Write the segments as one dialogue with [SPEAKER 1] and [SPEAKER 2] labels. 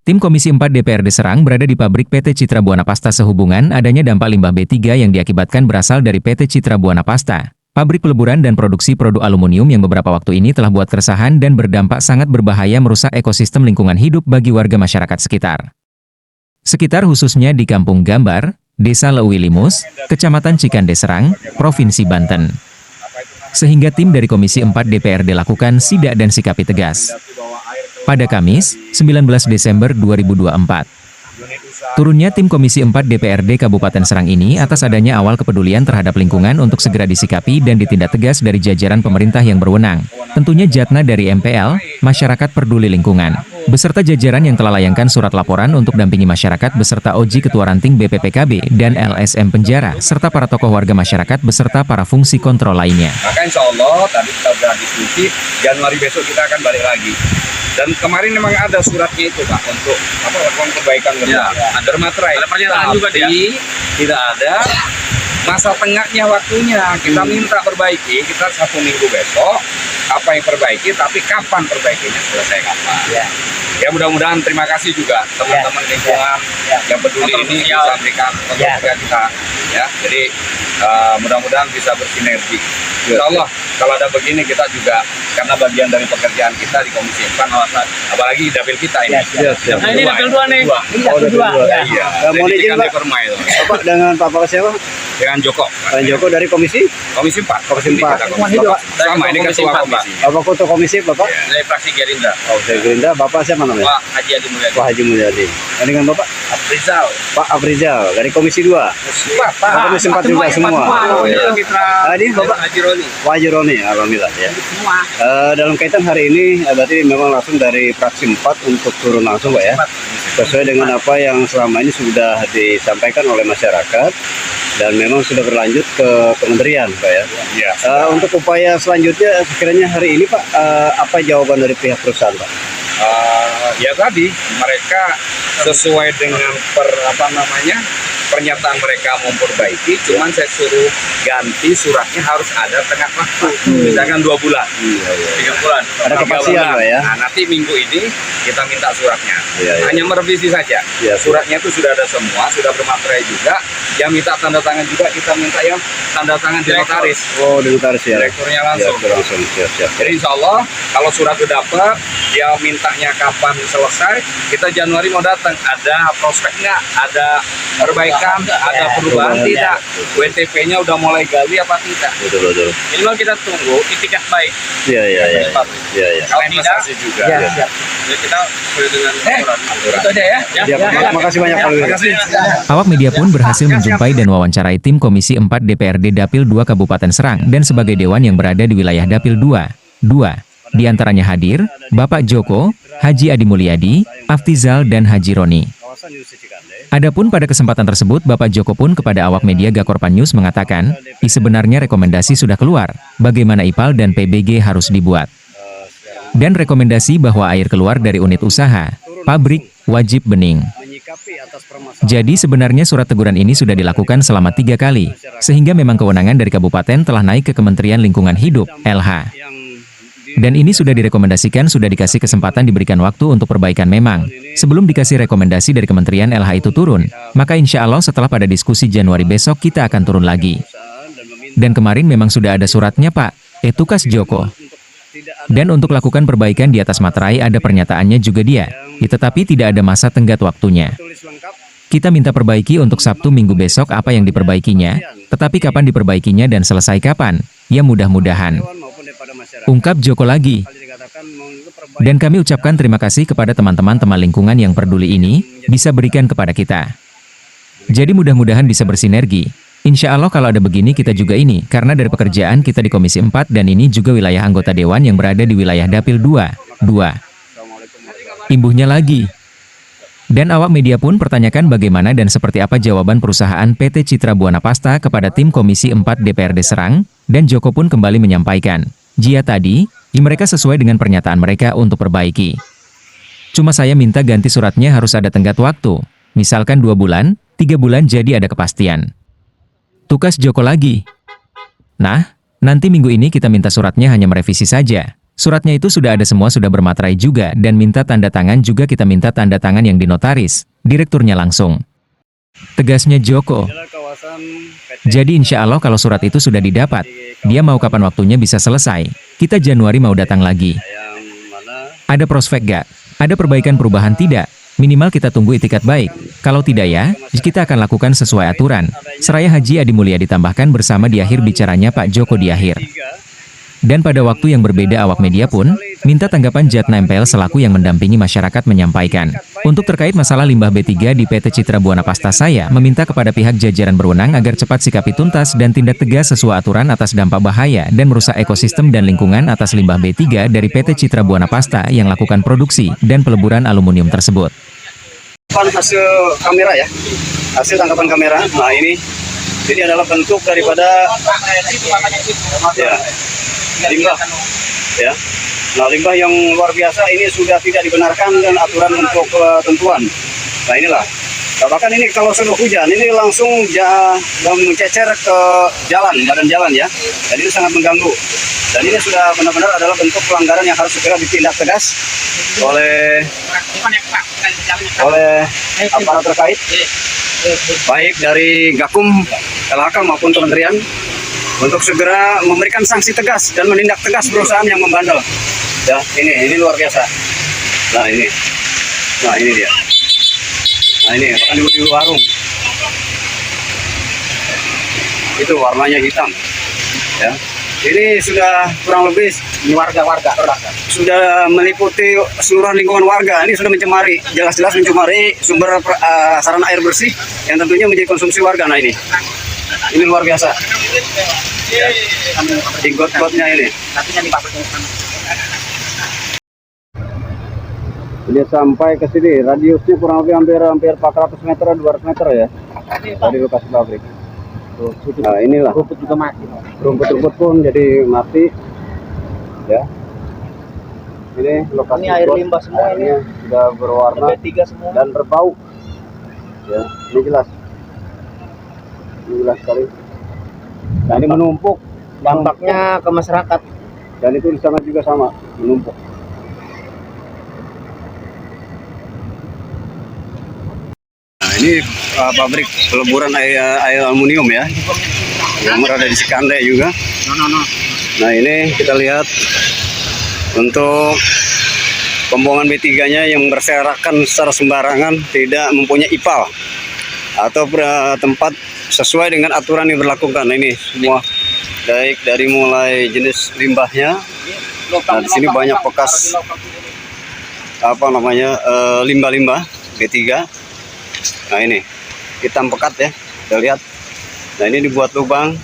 [SPEAKER 1] Tim Komisi 4 DPRD Serang berada di pabrik PT Citra Buana Pasta sehubungan adanya dampak limbah B3 yang diakibatkan berasal dari PT Citra Buana Pasta. Pabrik peleburan dan produksi produk aluminium yang beberapa waktu ini telah buat keresahan dan berdampak sangat berbahaya merusak ekosistem lingkungan hidup bagi warga masyarakat sekitar. Sekitar khususnya di Kampung Gambar, Desa Leuwilimus, Kecamatan Cikande Serang, Provinsi Banten. Sehingga tim dari Komisi 4 DPRD lakukan sidak dan sikapi tegas. Pada Kamis, 19 Desember 2024. Turunnya tim Komisi 4 DPRD Kabupaten Serang ini atas adanya awal kepedulian terhadap lingkungan untuk segera disikapi dan ditindak tegas dari jajaran pemerintah yang berwenang. Tentunya Jatna dari MPL, Masyarakat Peduli Lingkungan, beserta jajaran yang telah layangkan surat laporan untuk dampingi masyarakat beserta OJI Ketua Ranting BPPKB dan LSM Penjara, serta para tokoh warga masyarakat beserta para fungsi kontrol lainnya.
[SPEAKER 2] Maka insya Allah, tadi kita sudah diskusi, Januari besok kita akan balik lagi. Dan kemarin memang ada suratnya itu Pak, untuk lakukan perbaikan
[SPEAKER 3] ya,
[SPEAKER 2] ada materai.
[SPEAKER 3] Ada pernyataan juga dia.
[SPEAKER 2] Tidak ada masa tengahnya waktunya. Kita minta perbaiki, kita 1 minggu besok, apa yang perbaiki, tapi kapan perbaikinya, selesai kapan. Ya mudah-mudahan, terima kasih juga teman-teman lingkungan yang peduli ini bisa berikan kontribusi kita. Ya, jadi mudah-mudahan bisa bersinergi. Insya Allah kalau ada begini kita juga, karena bagian dari pekerjaan kita di Komisi 4, apalagi dapil kita ini.
[SPEAKER 3] Nah ini dapil 2 nih.
[SPEAKER 2] Iya.
[SPEAKER 4] Mohon izin Pak. Bapak dengan Bapak siapa?
[SPEAKER 2] Dengan Joko.
[SPEAKER 4] Pak Joko dari Komisi
[SPEAKER 2] 4. Komisi 4.
[SPEAKER 3] Sama ini ketua komisi.
[SPEAKER 4] Bapak Ketua Komisi Bapak?
[SPEAKER 3] Dari fraksi Gerindra.
[SPEAKER 4] Oh, dari Gerindra. Bapak siapa namanya?
[SPEAKER 3] Pak Haji Adi Mulyadi.
[SPEAKER 4] Pak Haji Mulyadi. Dan dengan Bapak?
[SPEAKER 3] Afrizal.
[SPEAKER 4] Pak Afrizal dari Komisi 2. Komisi 4 juga semua. Ini Bapak
[SPEAKER 3] Haji Roni.
[SPEAKER 4] Pak Haji Roni, alhamdulillah ya. Dalam kaitan hari ini berarti memang langsung dari fraksi 4 untuk turun langsung Pak ya. Sesuai dengan apa yang selama ini sudah disampaikan oleh masyarakat dan memang sudah berlanjut ke kementerian Pak ya. Untuk upaya selanjutnya sekiranya hari ini Pak, apa jawaban dari pihak perusahaan Pak?
[SPEAKER 2] Ya tadi mereka sesuai dengan pernyataan mereka memperbaiki, cuman saya suruh ganti suratnya harus ada tengah waktu, misalkan 2 bulan, 3 bulan,
[SPEAKER 4] ada kepastian Pak ya.
[SPEAKER 2] Nah, nanti minggu ini kita minta suratnya, hanya merevisi saja. Suratnya itu sudah ada semua, sudah bermaterai juga. Yang minta tanda tangan juga kita minta yang tanda tangan di notaris.
[SPEAKER 4] Oh, di notaris ya.
[SPEAKER 2] Direkturnya langsung.
[SPEAKER 4] Siap.
[SPEAKER 2] Jadi insya Allah kalau surat sudah dapat, dia mintanya kapan selesai, kita Januari mau datang. Ada prospek nggak? Ada perbaikan? Ada perubahan tidak? WTP-nya udah mulai gali apa tidak?
[SPEAKER 4] Betul.
[SPEAKER 3] Minimal kita tunggu itikat baik.
[SPEAKER 4] Iya.
[SPEAKER 3] Kalau tidak
[SPEAKER 2] juga.
[SPEAKER 3] Kita sesuai dengan aturan.
[SPEAKER 2] Itu aja ya.
[SPEAKER 4] Terima kasih banyak Pak.
[SPEAKER 1] Awak media pun berhasil menjumpai dan wawancarai tim Komisi 4 DPRD Dapil 2 Kabupaten Serang dan sebagai dewan yang berada di wilayah Dapil 2. Di antaranya hadir Bapak Joko, Haji Adi Mulyadi, Afrizal dan Haji Roni. Adapun pada kesempatan tersebut Bapak Joko pun kepada awak media Gakorpan News mengatakan, sebenarnya rekomendasi sudah keluar, bagaimana IPAL dan PBG harus dibuat. Dan rekomendasi bahwa air keluar dari unit usaha, pabrik, wajib bening. Jadi sebenarnya surat teguran ini sudah dilakukan selama 3 kali, sehingga memang kewenangan dari kabupaten telah naik ke Kementerian Lingkungan Hidup, LH. Dan ini sudah direkomendasikan, sudah dikasih kesempatan diberikan waktu untuk perbaikan memang. Sebelum dikasih rekomendasi dari Kementerian LH itu turun, maka insya Allah setelah pada diskusi Januari besok kita akan turun lagi. Dan kemarin memang sudah ada suratnya Pak, tukas Joko. Dan untuk lakukan perbaikan di atas materai ada pernyataannya juga dia, tetapi tidak ada masa tenggat waktunya. Kita minta perbaiki untuk Sabtu Minggu besok apa yang diperbaikinya, tetapi kapan diperbaikinya dan selesai kapan, ya mudah-mudahan. Ungkap Joko lagi. Dan kami ucapkan terima kasih kepada teman-teman lingkungan yang peduli ini, bisa berikan kepada kita. Jadi mudah-mudahan bisa bersinergi. Insya Allah kalau ada begini kita juga ini, karena dari pekerjaan kita di Komisi 4 dan ini juga wilayah anggota Dewan yang berada di wilayah Dapil 2. Imbuhnya lagi. Dan awak media pun pertanyakan bagaimana dan seperti apa jawaban perusahaan PT Citra Buana Pasta kepada tim Komisi 4 DPRD Serang, dan Joko pun kembali menyampaikan, jia tadi, mereka sesuai dengan pernyataan mereka untuk perbaiki. Cuma saya minta ganti suratnya harus ada tenggat waktu, misalkan 2 bulan, 3 bulan jadi ada kepastian. Tukas Joko lagi. Nah, nanti minggu ini kita minta suratnya hanya merevisi saja. Suratnya itu sudah ada semua, sudah bermaterai juga, dan minta tanda tangan juga, kita minta tanda tangan yang dinotaris. Direkturnya langsung. Tegasnya Joko. Jadi insya Allah kalau surat itu sudah didapat, dia mau kapan waktunya bisa selesai. Kita Januari mau datang lagi. Ada prospek gak? Ada perbaikan perubahan tidak? Minimal kita tunggu itikat baik. Kalau tidak ya, kita akan lakukan sesuai aturan. Seraya Haji Adi Mulia ditambahkan bersama di akhir bicaranya Pak Joko di akhir. Dan pada waktu yang berbeda awak media pun minta tanggapan Jatna MPL selaku yang mendampingi masyarakat menyampaikan. Untuk terkait masalah limbah B3 di PT Citra Buana Pasta, saya meminta kepada pihak jajaran berwenang agar cepat sikapi tuntas dan tindak tegas sesuai aturan atas dampak bahaya dan merusak ekosistem dan lingkungan atas limbah B3 dari PT Citra Buana Pasta yang lakukan produksi dan peleburan aluminium tersebut.
[SPEAKER 4] Hasil kamera ya, hasil tangkapan kamera. Nah ini adalah bentuk daripada limbah ya. Nah limbah yang luar biasa ini sudah tidak dibenarkan dan aturan untuk ketentuan. Nah inilah. Nah, bahkan ini kalau sudah hujan ini langsung mencecer ke badan jalan ya. Dan ini sangat mengganggu. Dan ini sudah benar-benar adalah bentuk pelanggaran yang harus segera ditindak tegas oleh aparat terkait, baik dari Gakum, LHK maupun kementerian, untuk segera memberikan sanksi tegas dan menindak tegas perusahaan yang membandel. Ya, ini luar biasa. Nah ini dia. Nah ini bahkan di warung. Itu warnanya hitam. Ya. Ini sudah kurang lebih warga sudah meliputi seluruh lingkungan warga. Ini sudah mencemari, jelas-jelas mencemari sumber sarana air bersih yang tentunya menjadi konsumsi warga. Nah ini luar biasa. Ya, di got-gotnya ini. Dia sampai ke sini, radiusnya kurang lebih hampir 400 meter, 200 meter ya dari lokasi pabrik. Nah inilah rumput juga mati, rumput pun jadi mati ya. Ini lokasi ini air limbah semua, ini sudah berwarna B3 semua dan berbau ya. Ini jelas sekali. Nah ini menumpuk, dampaknya ke masyarakat, dan itu di sana juga sama menumpuk. Nah ini pabrik peleburan air aluminium ya, yang berada di Cikande juga. Nah ini kita lihat untuk pembuangan B3-nya yang berserakan secara sembarangan, tidak mempunyai IPAL atau tempat sesuai dengan aturan yang berlakukan. Nah, ini semua baik dari mulai jenis limbahnya. Nah di sini banyak bekas limbah-limbah B3. Nah ini hitam pekat ya, kita lihat. Nah ini dibuat lubang,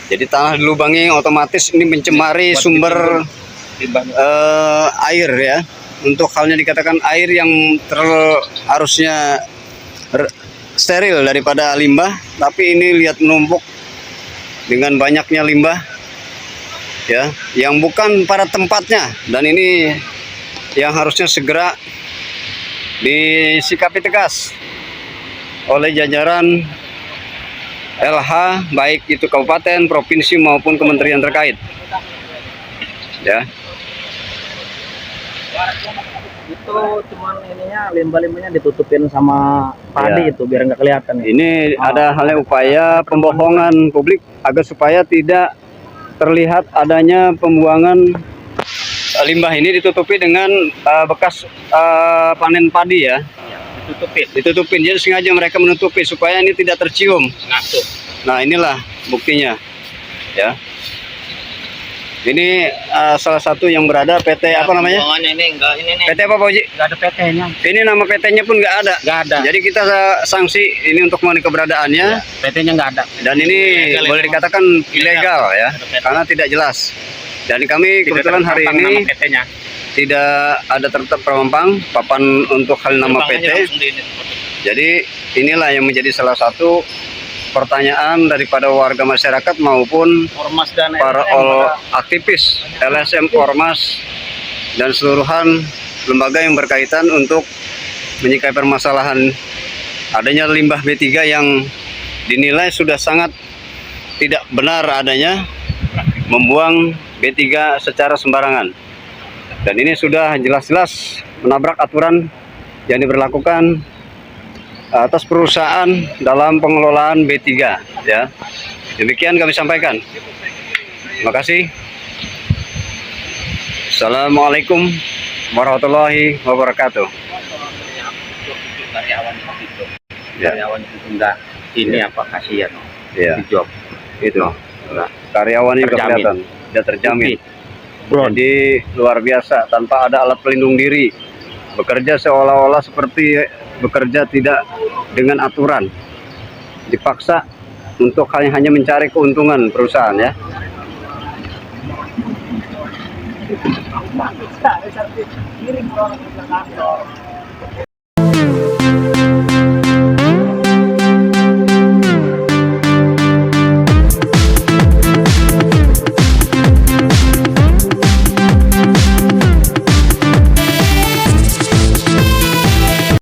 [SPEAKER 4] jadi tanah dilubangi otomatis ini mencemari sumber air ya. Untuk halnya dikatakan air yang harusnya steril daripada limbah, tapi ini lihat menumpuk dengan banyaknya limbah ya, yang bukan pada tempatnya. Dan ini yang harusnya segera disikapi tegas oleh jajaran LH, baik itu kabupaten, provinsi maupun kementerian terkait. Ya.
[SPEAKER 5] Itu cuman ininya limbah-limbahnya ditutupin sama padi itu biar nggak kelihatan.
[SPEAKER 4] Ini ada halnya upaya pembohongan publik agar supaya tidak terlihat adanya pembuangan limbah ini, ditutupi dengan bekas panen padi ya. Ditutupin. Jadi sengaja mereka menutupi supaya ini tidak tercium. Nah inilah buktinya ya. Ini salah satu yang berada PT apa namanya?
[SPEAKER 5] Ini
[SPEAKER 4] PT apa Pak Uji?
[SPEAKER 5] nggak ada PT-nya.
[SPEAKER 4] Ini nama PT-nya pun nggak ada. Jadi kita sanksi ini untuk mengenai keberadaannya.
[SPEAKER 5] Ya, PT-nya nggak ada.
[SPEAKER 4] Dan ini boleh dikatakan ilegal ya, karena tidak jelas. Dan kami kebetulan hari ini tidak ada terpampang papan untuk hal nama PT. Jadi inilah yang menjadi salah satu pertanyaan daripada warga masyarakat maupun
[SPEAKER 5] Ormas dan
[SPEAKER 4] para aktivis LSM, Ormas dan seluruhan lembaga yang berkaitan untuk menyikapi permasalahan adanya limbah B3 yang dinilai sudah sangat tidak benar adanya, membuang B3 secara sembarangan. Dan ini sudah jelas-jelas menabrak aturan yang diberlakukan atas perusahaan dalam pengelolaan B3 ya. Demikian kami sampaikan. Terima kasih. Assalamualaikum warahmatullahi wabarakatuh.
[SPEAKER 5] Karyawan itu enggak ini apa kasihan
[SPEAKER 4] Ya,
[SPEAKER 5] di job.
[SPEAKER 4] itu. Karyawannya juga
[SPEAKER 5] Terjamin.
[SPEAKER 4] kelihatan tidak terjamin.
[SPEAKER 5] Bro,
[SPEAKER 4] Jadi luar biasa tanpa ada alat pelindung diri. Bekerja seolah-olah seperti bekerja tidak dengan aturan. Dipaksa untuk hanya mencari keuntungan perusahaan ya.